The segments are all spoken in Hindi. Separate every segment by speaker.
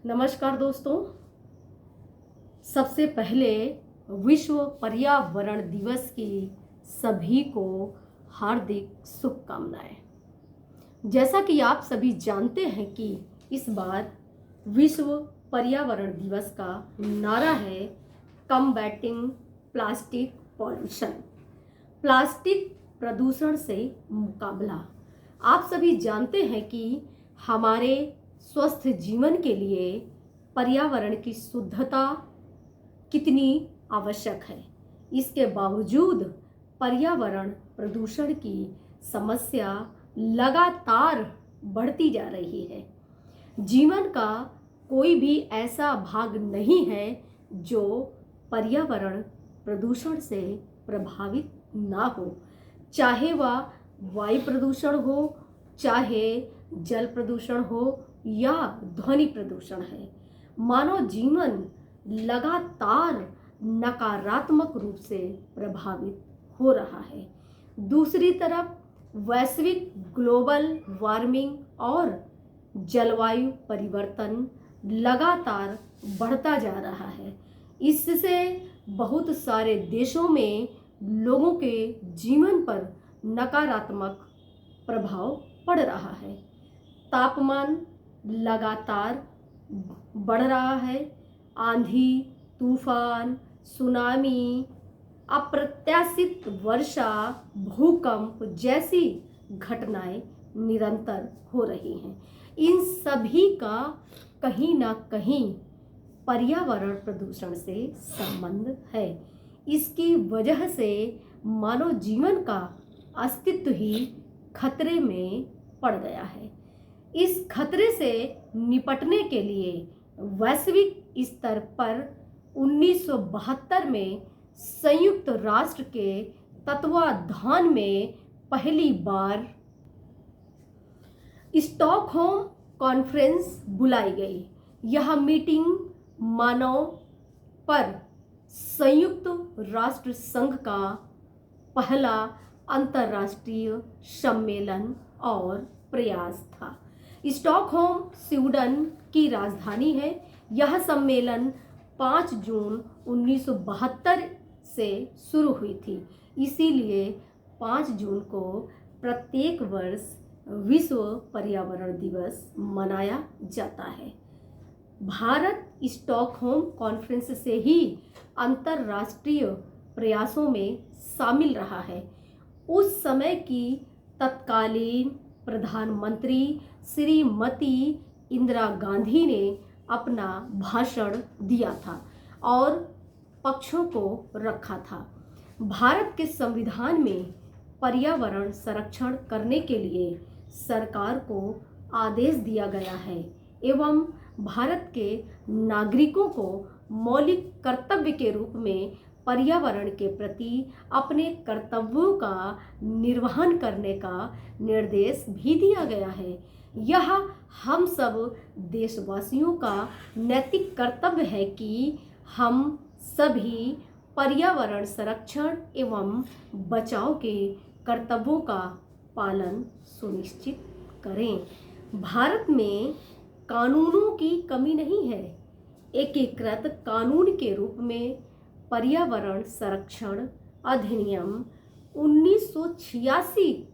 Speaker 1: नमस्कार दोस्तों। सबसे पहले विश्व पर्यावरण दिवस की सभी को हार्दिक शुभकामनाएं। जैसा कि आप सभी जानते हैं कि इस बार विश्व पर्यावरण दिवस का नारा है कम्बैटिंग प्लास्टिक पॉल्यूशन, प्लास्टिक प्रदूषण से मुकाबला। आप सभी जानते हैं कि हमारे स्वस्थ जीवन के लिए पर्यावरण की शुद्धता कितनी आवश्यक है। इसके बावजूद पर्यावरण प्रदूषण की समस्या लगातार बढ़ती जा रही है। जीवन का कोई भी ऐसा भाग नहीं है जो पर्यावरण प्रदूषण से प्रभावित ना हो, चाहे वह वायु प्रदूषण हो, चाहे जल प्रदूषण हो या ध्वनि प्रदूषण है। मानव जीवन लगातार नकारात्मक रूप से प्रभावित हो रहा है। दूसरी तरफ वैश्विक ग्लोबल वार्मिंग और जलवायु परिवर्तन लगातार बढ़ता जा रहा है। इससे बहुत सारे देशों में लोगों के जीवन पर नकारात्मक प्रभाव पड़ रहा है। तापमान लगातार बढ़ रहा है। आंधी, तूफान, सुनामी, अप्रत्याशित वर्षा, भूकंप जैसी घटनाएं निरंतर हो रही हैं। इन सभी का कहीं ना कहीं पर्यावरण प्रदूषण से संबंध है। इसकी वजह से मानव जीवन का अस्तित्व ही खतरे में पड़ गया है। इस खतरे से निपटने के लिए वैश्विक स्तर पर 1972 में संयुक्त राष्ट्र के तत्वाधान में पहली बार स्टॉकहोम कॉन्फ्रेंस बुलाई गई। यह मीटिंग मानव पर संयुक्त राष्ट्र संघ का पहला अंतर्राष्ट्रीय सम्मेलन और प्रयास था। स्टॉकहोम स्वीडन की राजधानी है। यह सम्मेलन 5 जून 1972 से शुरू हुई थी। इसीलिए 5 जून को प्रत्येक वर्ष विश्व पर्यावरण दिवस मनाया जाता है। भारत स्टॉकहोम कॉन्फ्रेंस से ही अंतर्राष्ट्रीय प्रयासों में शामिल रहा है। उस समय की तत्कालीन प्रधानमंत्री श्रीमती इंदिरा गांधी ने अपना भाषण दिया था और पक्षों को रखा था। भारत के संविधान में पर्यावरण संरक्षण करने के लिए सरकार को आदेश दिया गया है एवं भारत के नागरिकों को मौलिक कर्तव्य के रूप में पर्यावरण के प्रति अपने कर्तव्यों का निर्वहन करने का निर्देश भी दिया गया है। यह हम सब देशवासियों का नैतिक कर्तव्य है कि हम सभी पर्यावरण संरक्षण एवं बचाव के कर्तव्यों का पालन सुनिश्चित करें। भारत में कानूनों की कमी नहीं है। एकीकृत कानून के रूप में पर्यावरण संरक्षण अधिनियम 1986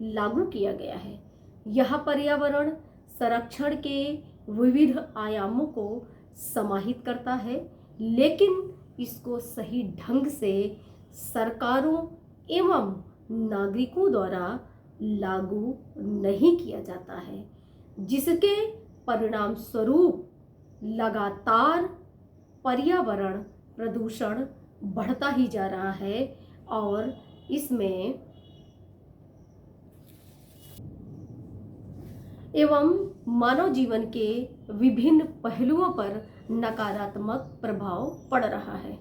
Speaker 1: लागू किया गया है। यह पर्यावरण संरक्षण के विविध आयामों को समाहित करता है, लेकिन इसको सही ढंग से सरकारों एवं नागरिकों द्वारा लागू नहीं किया जाता है, जिसके परिणाम स्वरूप लगातार पर्यावरण प्रदूषण बढ़ता ही जा रहा है और इसमें एवं मानव जीवन के विभिन्न पहलुओं पर नकारात्मक प्रभाव पड़ रहा है।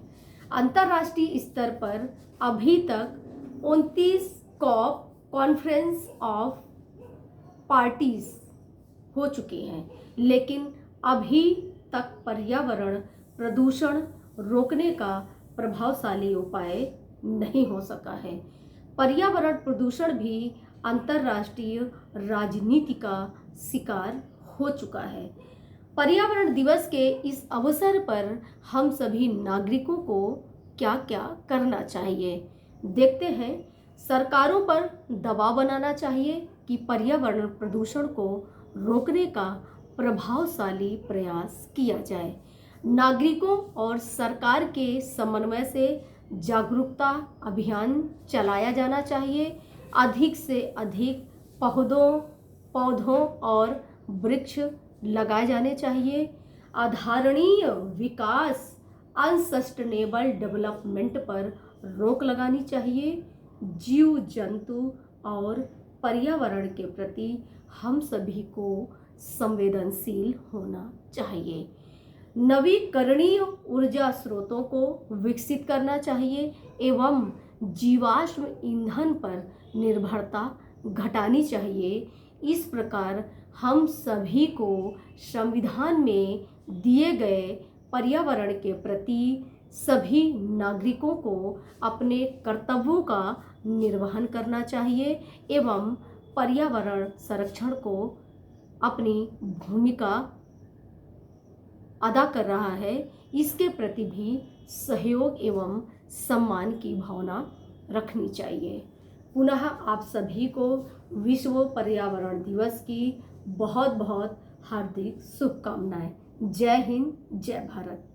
Speaker 1: अंतर्राष्ट्रीय स्तर पर अभी तक 29 कॉप कॉन्फ्रेंस ऑफ पार्टीज हो चुकी हैं, लेकिन अभी तक पर्यावरण प्रदूषण रोकने का प्रभावशाली उपाय नहीं हो सका है। पर्यावरण प्रदूषण भी अंतर्राष्ट्रीय राजनीति का शिकार हो चुका है। पर्यावरण दिवस के इस अवसर पर हम सभी नागरिकों को क्या क्या करना चाहिए, देखते हैं। सरकारों पर दबाव बनाना चाहिए कि पर्यावरण प्रदूषण को रोकने का प्रभावशाली प्रयास किया जाए। नागरिकों और सरकार के समन्वय से जागरूकता अभियान चलाया जाना चाहिए। अधिक से अधिक पौधों और वृक्ष लगाए जाने चाहिए। आधारणीय विकास अनसस्टेनेबल डेवलपमेंट पर रोक लगानी चाहिए। जीव जंतु और पर्यावरण के प्रति हम सभी को संवेदनशील होना चाहिए। नवीकरणीय ऊर्जा स्रोतों को विकसित करना चाहिए एवं जीवाश्म ईंधन पर निर्भरता घटानी चाहिए। इस प्रकार हम सभी को संविधान में दिए गए पर्यावरण के प्रति सभी नागरिकों को अपने कर्तव्यों का निर्वहन करना चाहिए एवं पर्यावरण संरक्षण को अपनी भूमिका अदा कर रहा है, इसके प्रति भी सहयोग एवं सम्मान की भावना रखनी चाहिए। पुनः आप सभी को विश्व पर्यावरण दिवस की बहुत बहुत हार्दिक शुभकामनाएं। जय हिंद, जय भारत।